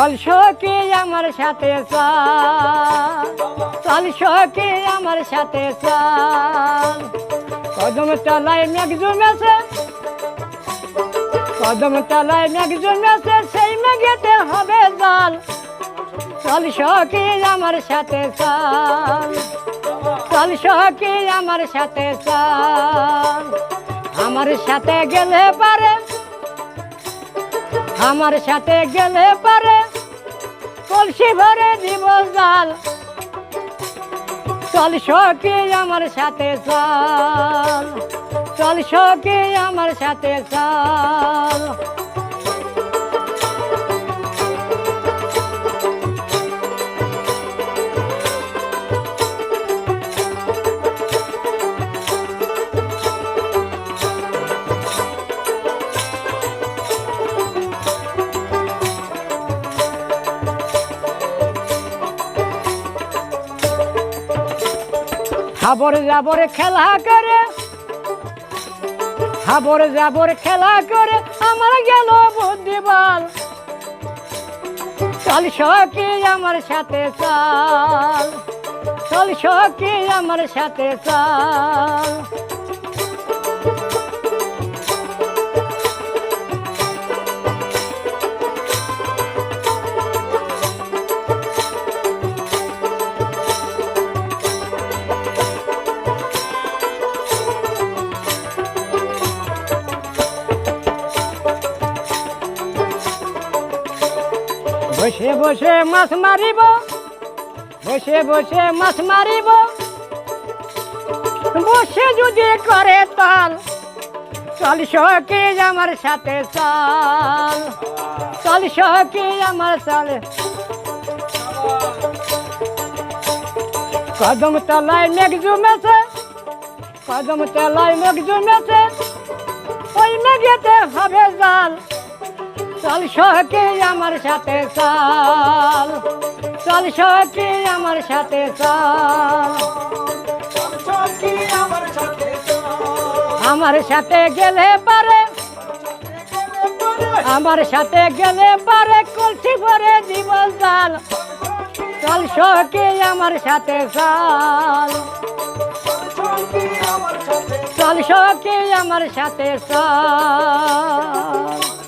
চল সখী আমার সাথে চল সখী আমার সাথে চল কদম তলায় মেঘ জমেছে কদম তলায় মেঘ জমেছে সেই মেঘেতে হবে জল চল সখী আমার সাথে চল সখী আমার সাথে চল আমার সাথে গেলে পারে আমার সাথে গেলে পারে কলসি ভরে দিব জাল চল সখী আমার সাথে চল সখী আমার সাথে চল হাবর জাবর খেলা করে হাবর জাবর খেলা করে আমার গেল বুদ্ধি বল চল সখী আমার সাথে চল সখী আমার সাথে চল বসে বসে মাছ মারিব বসে বসে মাছ মারিব বসে যদি করে তাল চল সখী আমার সাথে চল সখী আমার চলে কদম তলায় মেঘ জমেছে কদম তলায় মেঘ জমেছে ওই মেঘেতে হবে জাল চল সখী আমার সাথে চল সখী আমার সাথে আমার সাথে গেলে পারে আমার সাথে গেলে পারে কলসি ভরে দিব জাল চল সখী আমার সাথে চল সখী আমার সাথে চল